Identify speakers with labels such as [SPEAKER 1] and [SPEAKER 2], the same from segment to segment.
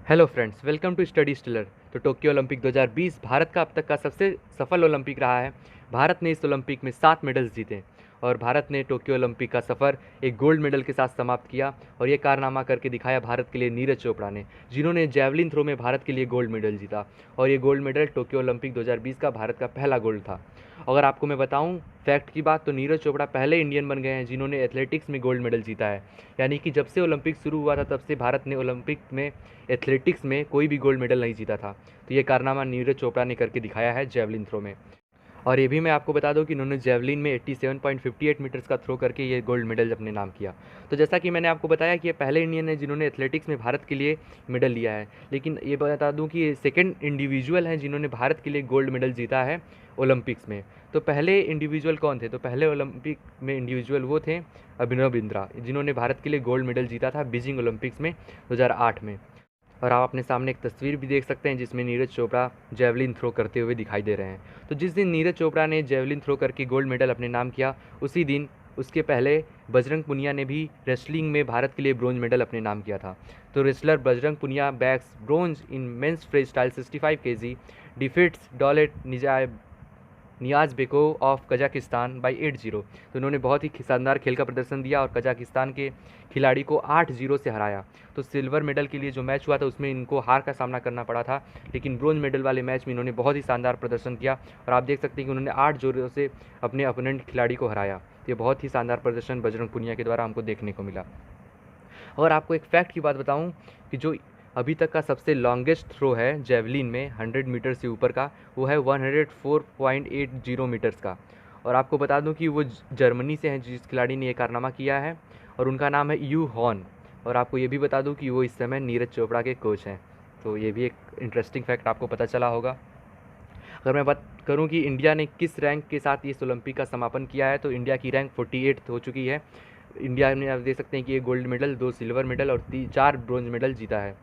[SPEAKER 1] Hello friends, welcome to Study Stiller. तो Tokyo Olympic 2020 Bharat का अब तक का सबसे सफल ओलंपिक रहा है। भारत ने इस ओलंपिक में 7 मेडल्स जीते और भारत ने टोक्यो ओलंपिक का सफ़र एक गोल्ड मेडल के साथ समाप्त किया। और ये कारनामा करके दिखाया भारत के लिए नीरज चोपड़ा ने, जिन्होंने जेवलिन थ्रो में भारत के लिए गोल्ड मेडल जीता। और ये गोल्ड मेडल टोक्यो ओलंपिक 2020 का भारत का पहला गोल्ड था। अगर आपको मैं बताऊं फैक्ट की बात, तो नीरज चोपड़ा पहले इंडियन बन गए हैं जिन्होंने एथलेटिक्स में गोल्ड मेडल जीता है। यानी कि जब से ओलंपिक शुरू हुआ था तब से भारत ने ओलंपिक में एथलेटिक्स में कोई भी गोल्ड मेडल नहीं जीता था। तो ये कारनामा नीरज चोपड़ा ने करके दिखाया है जेवलिन थ्रो में। और ये भी मैं आपको बता दूं कि उन्होंने जेवलिन में 87.58 मीटर्स का थ्रो करके ये गोल्ड मेडल अपने नाम किया। तो जैसा कि मैंने आपको बताया कि ये पहले इंडियन है जिन्होंने एथलेटिक्स में भारत के लिए मेडल लिया है। लेकिन ये बता दूं कि ये सेकंड इंडिविजुअल हैं जिन्होंने भारत के लिए गोल्ड मेडल जीता है ओलंपिक्स में। तो पहले इंडिविजुअल कौन थे? तो पहले ओलंपिक में इंडिविजुअल वो थे अभिनव बिंद्रा, जिन्होंने भारत के लिए गोल्ड मेडल जीता था बीजिंग ओलंपिक्स में 2008 में। और आप अपने सामने एक तस्वीर भी देख सकते हैं जिसमें नीरज चोपड़ा जेवलिन थ्रो करते हुए दिखाई दे रहे हैं। तो जिस दिन नीरज चोपड़ा ने जेवलिन थ्रो करके गोल्ड मेडल अपने नाम किया, उसी दिन उसके पहले बजरंग पुनिया ने भी रेसलिंग में भारत के लिए ब्रोंज मेडल अपने नाम किया था। तो wrestler Bajrang Punia bags bronze in men's freestyle 65 kg, defeats Daulet Niyazbekov of Kazakhstan by 8-0। तो उन्होंने बहुत ही शानदार खेल का प्रदर्शन दिया और कजाकिस्तान के खिलाड़ी को 8-0 से हराया। तो सिल्वर मेडल के लिए जो मैच हुआ था उसमें इनको हार का सामना करना पड़ा था, लेकिन ब्रोंज मेडल वाले मैच में इन्होंने बहुत ही शानदार प्रदर्शन किया और आप देख सकते हैं कि उन्होंने 8-0 से अपने अपोनेंट खिलाड़ी को हराया। तो ये बहुत ही शानदार प्रदर्शन बजरंग पुनिया के द्वारा हमको देखने को मिला। और आपको एक फैक्ट की बात बताऊं कि जो अभी तक का सबसे लॉन्गेस्ट थ्रो है जेवलिन में 100 मीटर से ऊपर का, वो है 104.80 मीटर्स का। और आपको बता दूं कि वो जर्मनी से हैं जिस खिलाड़ी ने ये कारनामा किया है, और उनका नाम है यू हॉन। और आपको ये भी बता दूं कि वो इस समय नीरज चोपड़ा के कोच हैं। तो ये भी एक इंटरेस्टिंग फैक्ट आपको पता चला होगा। अगर मैं बात करूं कि इंडिया ने किस रैंक के साथ इस ओलंपिक का समापन किया है, तो इंडिया की रैंक 48 हो चुकी है। इंडिया ने, आप देख सकते हैं कि ये गोल्ड मेडल, 2 सिल्वर मेडल और 4 ब्रोंज मेडल जीता है,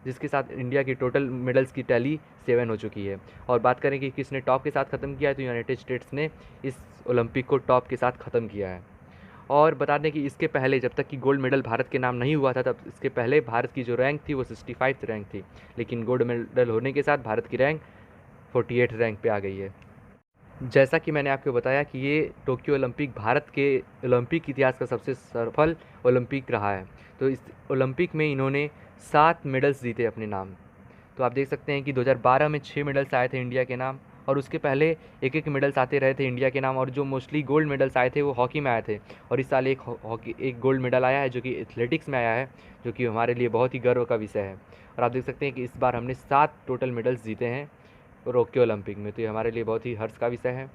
[SPEAKER 1] जिसके साथ इंडिया की टोटल मेडल्स की टैली 7 हो चुकी है। और बात करें कि किसने टॉप के साथ ख़त्म किया है, तो यूनाइटेड स्टेट्स ने इस ओलंपिक को टॉप के साथ ख़त्म किया है। और बता दें कि इसके पहले, जब तक कि गोल्ड मेडल भारत के नाम नहीं हुआ था, तब इसके पहले भारत की जो रैंक थी वो 65 रैंक थी। लेकिन गोल्ड मेडल होने के साथ भारत की रैंक 48 रैंक पे आ गई है। जैसा कि मैंने आपको बताया कि ये टोक्यो ओलंपिक भारत के ओलंपिक इतिहास का सबसे सफल ओलंपिक रहा है। तो इस ओलंपिक में इन्होंने 7 मेडल्स जीते अपने नाम। तो आप देख सकते हैं कि 2012 में 6 मेडल्स आए थे इंडिया के नाम, और उसके पहले एक एक मेडल्स आते रहे थे इंडिया के नाम। और जो मोस्टली गोल्ड मेडल्स आए थे वो हॉकी में आए थे। और इस साल एक गोल्ड मेडल आया है जो कि एथलेटिक्स में आया है, जो कि हमारे लिए बहुत ही गर्व का विषय है। और आप देख सकते हैं कि इस बार हमने 7 टोटल मेडल्स जीते हैं टोक्यो ओलंपिक में। तो ये हमारे लिए बहुत ही हर्ष का विषय है।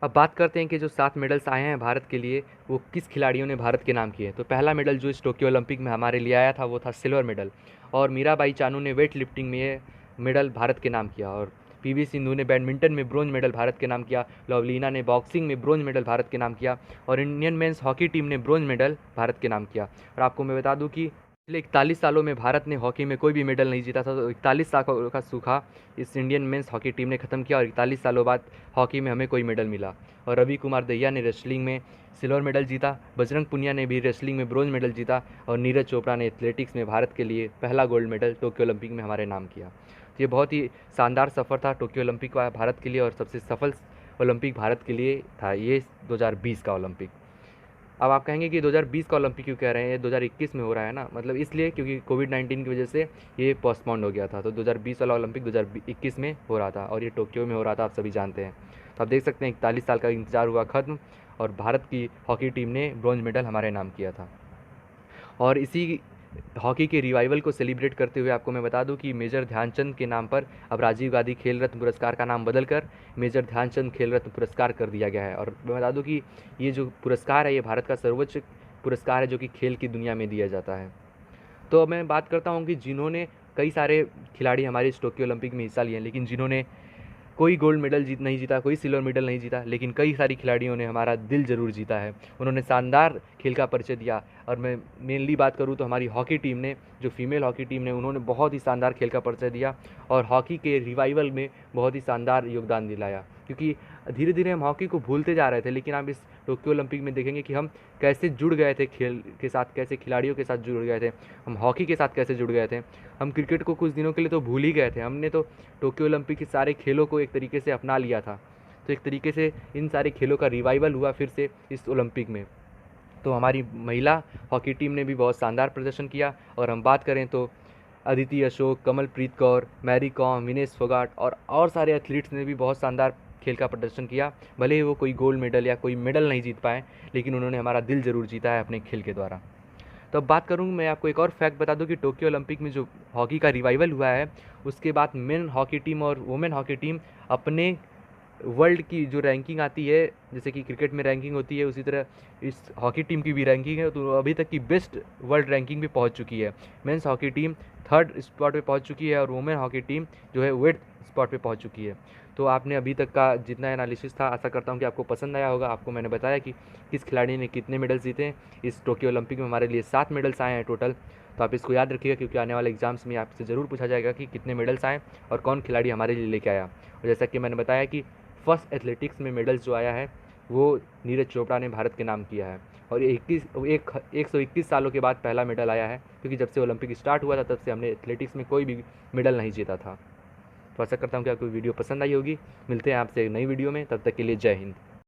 [SPEAKER 1] अब बात करते हैं कि जो 7 मेडल्स आए हैं भारत के लिए, वो किस खिलाड़ियों ने भारत के नाम किए। तो पहला मेडल जो इस टोक्यो ओलंपिक में हमारे लिए आया था वो था सिल्वर मेडल, और मीराबाई चानू ने वेट लिफ्टिंग में ये मेडल भारत के नाम किया। और पीवी सिंधु ने बैडमिंटन में ब्रोंज मेडल भारत के नाम किया। लवलीना ने बॉक्सिंग में ब्रोंज मेडल भारत के नाम किया। और इंडियन मेंस हॉकी टीम ने ब्रोंज मेडल भारत के नाम किया। और आपको मैं बता दूं कि पिछले 41 सालों में भारत ने हॉकी में कोई भी मेडल नहीं जीता था। तो 41 सालों का सूखा इस इंडियन मेंस हॉकी टीम ने ख़त्म किया, और 41 सालों बाद हॉकी में हमें कोई मेडल मिला। और रवि कुमार दहिया ने रेसलिंग में सिल्वर मेडल जीता, बजरंग पुनिया ने भी रेसलिंग में ब्रोंज मेडल जीता, और नीरज चोपड़ा ने एथलेटिक्स में भारत के लिए पहला गोल्ड मेडल टोक्यो ओलंपिक में हमारे नाम किया। तो ये बहुत ही शानदार सफ़र था टोक्यो ओलंपिक का भारत के लिए, और सबसे सफल ओलंपिक भारत के लिए था ये 2020 का ओलंपिक। अब आप कहेंगे कि 2020 का ओलंपिक क्यों कह रहे हैं, ये 2021 में हो रहा है ना। मतलब इसलिए क्योंकि कोविड-19 की वजह से ये पोस्टपोन्ड हो गया था। तो 2020 वाला ओलंपिक 2021 में हो रहा था, और ये टोक्यो में हो रहा था, आप सभी जानते हैं। तो आप देख सकते हैं 41 साल का इंतजार हुआ ख़त्म, और भारत की हॉकी टीम ने ब्रॉन्ज मेडल हमारे नाम किया था। और इसी हॉकी के रिवाइवल को सेलिब्रेट करते हुए आपको मैं बता दूं कि मेजर ध्यानचंद के नाम पर अब राजीव गांधी खेल रत्न पुरस्कार का नाम बदलकर मेजर ध्यानचंद खेल रत्न पुरस्कार कर दिया गया है। और मैं बता दूं कि ये जो पुरस्कार है ये भारत का सर्वोच्च पुरस्कार है जो कि खेल की दुनिया में दिया जाता है। तो अब मैं बात करता हूँ कि जिन्होंने, कई सारे खिलाड़ी हमारे इस टोक्यो ओलंपिक में हिस्सा लिए हैं, लेकिन जिन्होंने कोई गोल्ड मेडल नहीं जीता, कोई सिल्वर मेडल नहीं जीता, लेकिन कई सारी खिलाड़ियों ने हमारा दिल ज़रूर जीता है। उन्होंने शानदार खेल का परिचय दिया। और मैं मेनली बात करूँ तो हमारी हॉकी टीम ने, जो फीमेल हॉकी टीम ने, उन्होंने बहुत ही शानदार खेल का परिचय दिया और हॉकी के रिवाइवल में बहुत ही शानदार योगदान दिलाया। क्योंकि धीरे धीरे हम हॉकी को भूलते जा रहे थे, लेकिन आप इस टोक्यो ओलंपिक में देखेंगे कि हम कैसे जुड़ गए थे खेल के साथ, कैसे खिलाड़ियों के साथ जुड़ गए थे, हम हॉकी के साथ कैसे जुड़ गए थे। हम क्रिकेट को कुछ दिनों के लिए तो भूल ही गए थे। हमने तो टोक्यो ओलंपिक के सारे खेलों को एक तरीके से अपना लिया था। तो एक तरीके से इन सारे खेलों का रिवाइवल हुआ फिर से इस ओलंपिक में। तो हमारी महिला हॉकी टीम ने भी बहुत शानदार प्रदर्शन किया। और हम बात करें तो अदिति अशोक, कमलप्रीत कौर, मैरी कॉम, विनेश फोगाट और सारे एथलीट्स ने भी बहुत शानदार खेल का प्रदर्शन किया। भले ही वो कोई गोल्ड मेडल या कोई मेडल नहीं जीत पाए, लेकिन उन्होंने हमारा दिल ज़रूर जीता है अपने खेल के द्वारा। तो अब बात करूँ, मैं आपको एक और फैक्ट बता दूं कि टोक्यो ओलंपिक में जो हॉकी का रिवाइवल हुआ है, उसके बाद मेन हॉकी टीम और वुमेन हॉकी टीम अपने वर्ल्ड की जो रैंकिंग आती है, जैसे कि क्रिकेट में रैंकिंग होती है, उसी तरह इस हॉकी टीम की भी रैंकिंग है। तो अभी तक की बेस्ट वर्ल्ड रैंकिंग भी पहुंच चुकी है। Men's hockey team 3rd spot पे पहुंच चुकी है और वुमेन हॉकी टीम जो है 8th स्पॉट पे पहुंच चुकी है। तो आपने अभी तक का जितना एनालिसिस था, आशा करता हूं कि आपको पसंद आया होगा। आपको मैंने बताया कि किस खिलाड़ी ने कितने मेडल्स जीते। इस टोक्यो ओलंपिक में हमारे लिए 7 मेडल्स आए हैं टोटल। तो आप इसको याद रखिएगा, क्योंकि आने वाले एग्जाम्स में आपसे ज़रूर पूछा जाएगा कि कितने मेडल्स आए और कौन खिलाड़ी हमारे लिए लेके आया। और जैसा कि मैंने बताया कि फर्स्ट एथलेटिक्स में मेडल्स जो आया है वो नीरज चोपड़ा ने भारत के नाम किया है। और 121 सालों के बाद पहला मेडल आया है, क्योंकि जब से ओलंपिक स्टार्ट हुआ था तब से हमने एथलेटिक्स में कोई भी मेडल नहीं जीता था। तो आशा करता हूँ कि आपको वीडियो पसंद आई होगी। मिलते हैं आपसे एक नई वीडियो में, तब तक के लिए जय हिंद।